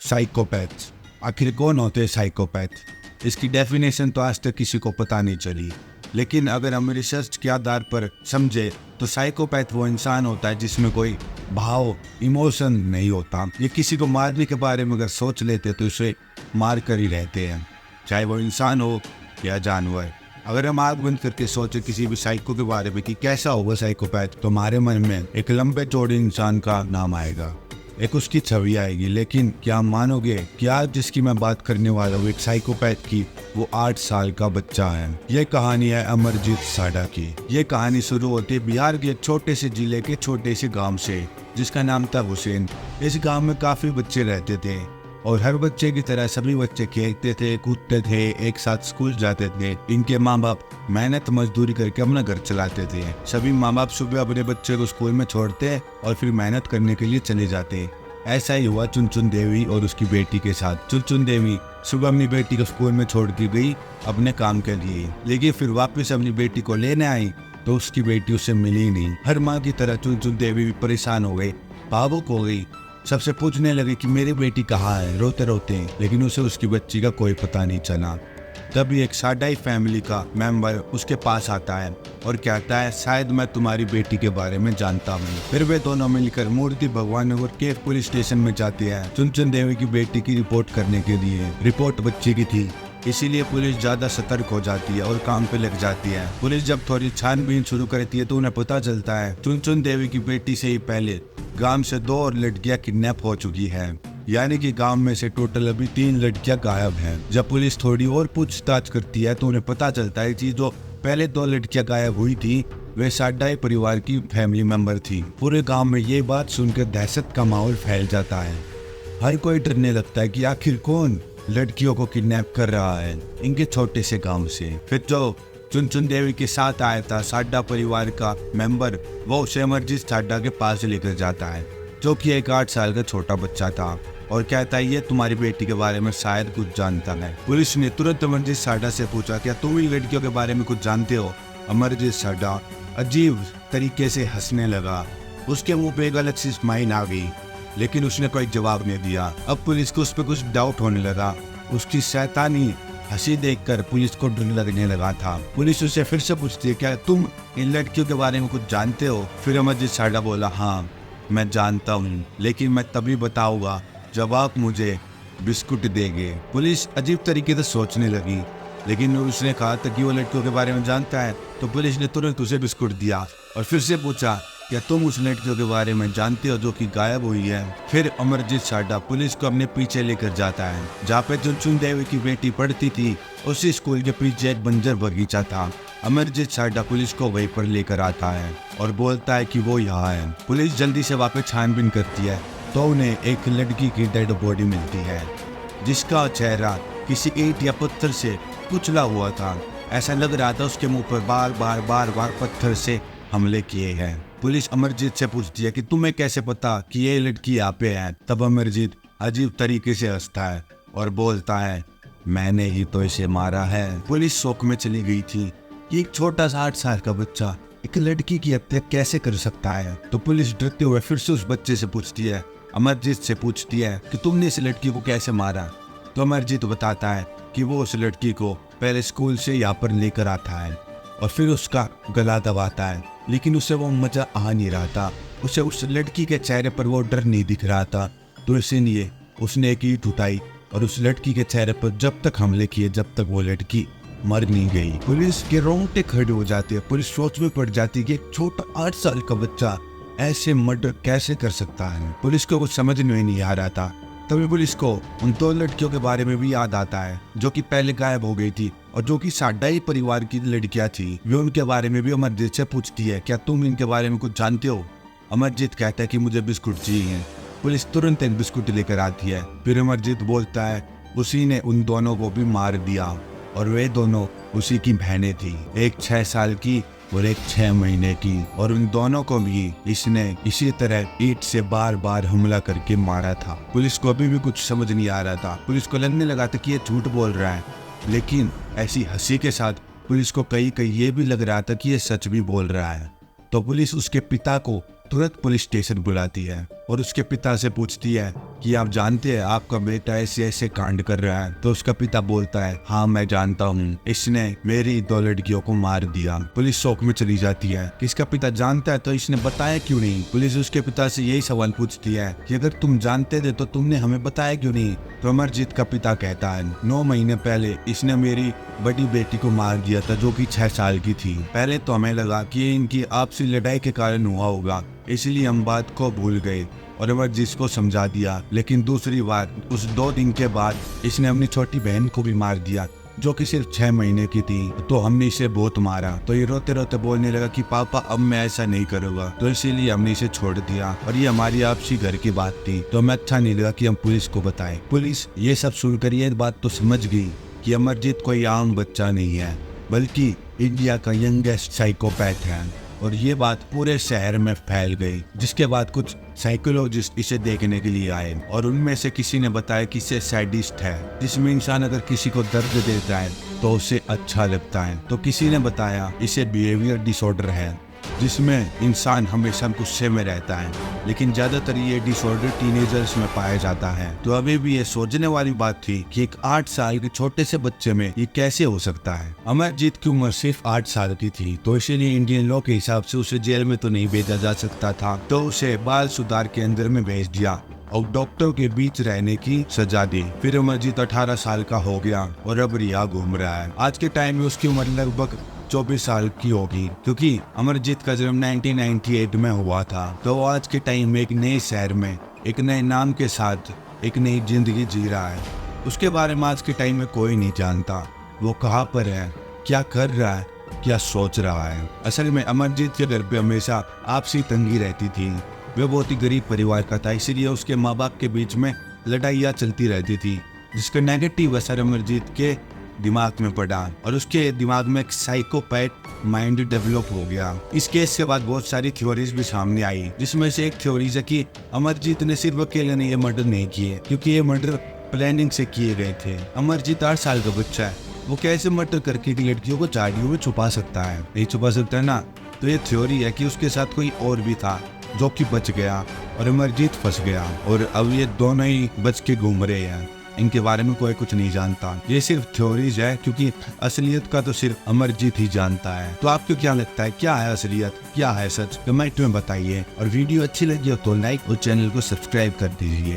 Psychopath आखिर कौन होते हैं साइकोपैथ? इसकी डेफिनेशन तो आज तक किसी को पता नहीं चली, लेकिन अगर हम रिसर्च के आधार पर समझे तो साइकोपैथ वो इंसान होता है जिसमें कोई भाव, इमोशन नहीं होता। ये किसी को मारने के बारे में अगर सोच लेते तो उसे मार कर ही रहते हैं, चाहे वो इंसान हो या जानवर। अगर हम आग बंद करके सोचे किसी भी साइको के बारे में कि कैसा होगा साइकोपैथ, तो हमारे मन में एक लंबे चौड़े इंसान का नाम आएगा, एक उसकी छवि आएगी। लेकिन क्या आप मानोगे कि आज जिसकी मैं बात करने वाला हूँ एक साइकोपैथ की, वो 8 साल का बच्चा है। ये कहानी है अमरजीत साडा की। ये कहानी शुरू होती है बिहार के एक छोटे से जिले के छोटे से गांव से, जिसका नाम था हुसैन। इस गांव में काफी बच्चे रहते थे और हर बच्चे की तरह सभी बच्चे खेलते थे, कूदते थे, एक साथ स्कूल जाते थे। इनके माँ बाप मेहनत मजदूरी करके अपना घर चलाते थे। सभी माँ बाप सुबह अपने बच्चे को स्कूल में छोड़ते और फिर मेहनत करने के लिए चले जाते। ऐसा ही हुआ चुनचुन देवी और उसकी बेटी के साथ। चुनचुन देवी सुबह अपनी बेटी को स्कूल में छोड़ के गई अपने काम के लिए, लेकिन फिर वापस अपनी बेटी को लेने आई तो उसकी बेटी उससे मिली नहीं। हर माँ की तरह चुनचुन देवी भी परेशान हो गई, भावुक हो गई, सबसे पूछने लगे कि मेरी बेटी कहाँ है, रोते रोते। लेकिन उसे उसकी बच्ची का कोई पता नहीं चला। तभी एक साडाई फैमिली का मेंबर उसके पास आता है और कहता है, शायद मैं तुम्हारी बेटी के बारे में जानता हूँ। फिर वे दोनों मिलकर मूर्ति भगवाननगर के पुलिस स्टेशन में जाते हैं चुनचुन देवी की बेटी की रिपोर्ट करने के लिए। रिपोर्ट बच्ची की थी, इसीलिए पुलिस ज्यादा सतर्क हो जाती है और काम पे लग जाती है। पुलिस जब थोड़ी छानबीन शुरू करती है तो उन्हें पता चलता है चुनचुन देवी की बेटी से ही पहले गांव से 2 और लड़कियां किडनैप हो चुकी हैं, यानी कि गांव में से टोटल अभी 3 लड़कियां गायब हैं। जब पुलिस थोड़ी और पूछताछ करती है तो उन्हें पता चलता है कि जो पहले 2 लड़कियां गायब हुई थी वे साडाई परिवार की फैमिली मेंबर थी। पूरे गांव में ये बात सुनकर दहशत का माहौल फैल जाता है। हर कोई डरने लगता है कि आखिर कौन लड़कियों को किडनैप कर रहा है इनके छोटे से गांव से। फिर जो चुनचुन देवी के साथ आया था साडा परिवार का मेंबर, वो उसे अमरजीत साडा के पास लेकर जाता है, जो कि एक 8 साल का छोटा बच्चा था, और कहता है ये तुम्हारी बेटी के बारे में शायद कुछ जानता है। पुलिस ने तुरंत अमरजीत साडा से पूछा, क्या तुम इन लड़कियों के बारे में कुछ जानते हो? अमरजीत साडा अजीब तरीके से हंसने लगा। उसके मुंह पे एक अलग सी स्माइल आ गई, लेकिन उसने कोई जवाब नहीं दिया। अब पुलिस को उस पर कुछ डाउट होने लगा। उसकी शैतानी हंसी देखकर पुलिस को डर लगने लगा था। पुलिस उसे फिर से पूछती है, क्या तुम इन लड़कियों के बारे में कुछ जानते हो? फिर अमरजीत साडा बोला, हाँ मैं जानता हूँ, लेकिन मैं तभी बताऊंगा जब आप मुझे बिस्कुट देंगे। पुलिस अजीब तरीके से सोचने लगी, लेकिन उसने कहा था कि वो लड़कियों के बारे में जानता है, तो पुलिस ने तुरंत उसे बिस्कुट दिया और फिर से पूछा, क्या तुम उस लड़कियों के बारे में जानते हो जो कि गायब हुई है? फिर अमरजीत साडा पुलिस को अपने पीछे लेकर जाता है जहाँ पे चुनचुन देवी की बेटी पढ़ती थी। उसी स्कूल के पीछे एक बंजर बगीचा था। अमरजीत साडा पुलिस को वहीं पर लेकर आता है और बोलता है कि वो यहाँ है। पुलिस जल्दी से वहाँ पे छानबीन करती है तो उन्हें एक लड़की की डेड बॉडी मिलती है, जिसका चेहरा किसी ईंट या पत्थर से कुचला हुआ था। ऐसा लग रहा था उसके मुंह पर बार बार पत्थर से हमले किए हैं। पुलिस अमरजीत से पूछती है कि तुम्हें कैसे पता कि ये लड़की यहाँ पे है? तब अमरजीत अजीब तरीके से हंसता है और बोलता है, मैंने ही तो इसे मारा है। पुलिस शौक में चली गई थी कि एक छोटा सा 8 साल का बच्चा एक लड़की की हत्या कैसे कर सकता है। तो पुलिस डरते हुए फिर से उस बच्चे से पूछती है, अमरजीत से पूछती है कि तुमने इस लड़की को कैसे मारा? तो अमरजीत बताता है कि वो उस लड़की को पहले स्कूल से यहाँ पर लेकर आता है और फिर उसका गला दबाता है, लेकिन उसे वो मजा आ नहीं रहा था। उसे उस लड़की के चेहरे पर वो डर नहीं दिख रहा था, तो इसीलिए उसने एक ईंट उठाई और उस लड़की के चेहरे पर जब तक हमले किए जब तक वो लड़की मर नहीं गई। पुलिस के रोंगटे खड़े हो जाते हैं। पुलिस सोच में पड़ जाती है कि एक छोटा 8 साल का बच्चा ऐसे मर्डर कैसे कर सकता है। पुलिस को कुछ समझ में नहीं आ रहा था। तभी पुलिस को उन 2 लड़कियों के बारे में भी याद आता है जो कि पहले गायब हो गई थी और जो कि साडाई परिवार की लड़कियां थी। वे उनके बारे में भी अमरजीत से पूछती है, क्या तुम इनके बारे में कुछ जानते हो? अमरजीत कहता है कि मुझे बिस्कुट चाहिए। पुलिस तुरंत एक बिस्कुट लेकर आती है। फिर अमरजीत बोलता है उसी ने उन दोनों को भी मार दिया और वे दोनों उसी की बहनें थी, एक 6 साल की और एक 6 महीने की, और उन दोनों को भी इसने इसी तरह ईंट से बार हमला करके मारा था। पुलिस को अभी भी कुछ समझ नहीं आ रहा था। पुलिस को लगने लगा था कि ये झूठ बोल रहा है, लेकिन ऐसी हंसी के साथ पुलिस को कहीं ये भी लग रहा था कि ये सच भी बोल रहा है। तो पुलिस उसके पिता को तुरंत पुलिस स्टेशन बुलाती है और उसके पिता से पूछती है कि आप जानते हैं आपका बेटा ऐसे ऐसे कांड कर रहा है। तो उसका पिता बोलता है, हाँ मैं जानता हूँ, इसने मेरी 2 लड़कियों को मार दिया। पुलिस शौक में चली जाती है कि इसका पिता जानता है तो इसने बताया क्यों नहीं। पुलिस उसके पिता से यही सवाल पूछती है कि अगर तुम जानते थे तो तुमने हमें बताया क्यों नहीं। तो अमरजीत का पिता कहता है, 9 महीने पहले इसने मेरी बड़ी बेटी को मार दिया था जो कि 6 साल की थी। पहले तो हमें लगा कि इनकी आपसी लड़ाई के कारण हुआ होगा, इसलिए हम बात को भूल गए और अमरजीत को समझा दिया। लेकिन दूसरी बार उस 2 दिन के बाद इसने अपनी छोटी बहन को भी मार दिया जो कि सिर्फ 6 महीने की थी। तो हमने इसे बहुत मारा। तो ये रोते रोते बोलने लगा कि पापा अब मैं ऐसा नहीं करूँगा, तो इसीलिए हमने इसे छोड़ दिया और ये हमारी आपसी घर की बात थी। तो हमें अच्छा नहीं लगा कि हम पुलिस को बताएं। पुलिस ये सब सुनकर ये बात तो समझ गई कि अमरजीत कोई आम बच्चा नहीं है बल्कि इंडिया का यंगेस्ट साइकोपैथ है। और ये बात पूरे शहर में फैल गई, जिसके बाद कुछ साइकोलॉजिस्ट इसे देखने के लिए आए और उनमें से किसी ने बताया कि इसे सैडिस्ट है, जिसमें इंसान अगर किसी को दर्द देता है तो उसे अच्छा लगता है। तो किसी ने बताया इसे बिहेवियर डिसऑर्डर है, जिसमें इंसान हमेशा गुस्से में रहता है, लेकिन ज्यादातर ये डिसऑर्डर टीनेजर्स में पाया जाता है। तो अभी भी ये सोचने वाली बात थी कि एक 8 साल के छोटे से बच्चे में ये कैसे हो सकता है। अमरजीत की उम्र सिर्फ 8 साल की थी, तो इसीलिए इंडियन लॉ के हिसाब से उसे जेल में तो नहीं भेजा जा सकता था, तो उसे बाल सुधार केंद्र में भेज दिया और डॉक्टर के बीच रहने की सजा दी। फिर अमरजीत 18 साल का हो गया और अब रिहा घूम रहा है। आज के टाइम में उसकी उम्र लगभग 24 साल की होगी, क्योंकि अमरजीत का जन्म 1998 में हुआ था। तो वो आज के टाइम में एक नए शहर में एक नए नाम के साथ एक नई जिंदगी जी रहा है। उसके बारे में आज के टाइम में कोई नहीं जानता, वो कहाँ पर है, क्या कर रहा है, क्या सोच रहा है। असल में अमरजीत के घर पे हमेशा आपसी तंगी रहती थी। वह बहुत ही गरीब परिवार का था, इसीलिए उसके माँ बाप के बीच में लड़ाइयाँ चलती रहती थी, जिसका नेगेटिव असर अमरजीत के दिमाग में पड़ा और उसके दिमाग में एक साइकोपैथ माइंड डेवलप हो गया। इस केस के बाद बहुत सारी थ्योरीज भी सामने आई, जिसमें से एक थ्योरी है कि अमरजीत ने सिर्फ अकेले ने ये मर्डर नहीं किए, क्योंकि ये मर्डर प्लानिंग से किए गए थे। अमरजीत 8 साल का बच्चा है, वो कैसे मर्डर करके लड़कियों को झाड़ियों में छुपा सकता है? नहीं छुपा सकता है ना। तो ये थ्योरी है कि उसके साथ कोई और भी था जो कि बच गया और अमरजीत फंस गया और अब ये दोनों ही बच के घूम रहे हैं। इनके बारे में कोई कुछ नहीं जानता, ये सिर्फ थ्योरीज है, क्योंकि असलियत का तो सिर्फ अमरजीत ही जानता है। तो आपको क्या लगता है, क्या है असलियत, क्या है सच? कमेंट में बताइए और वीडियो अच्छी लगी हो तो लाइक और चैनल को सब्सक्राइब कर दीजिए।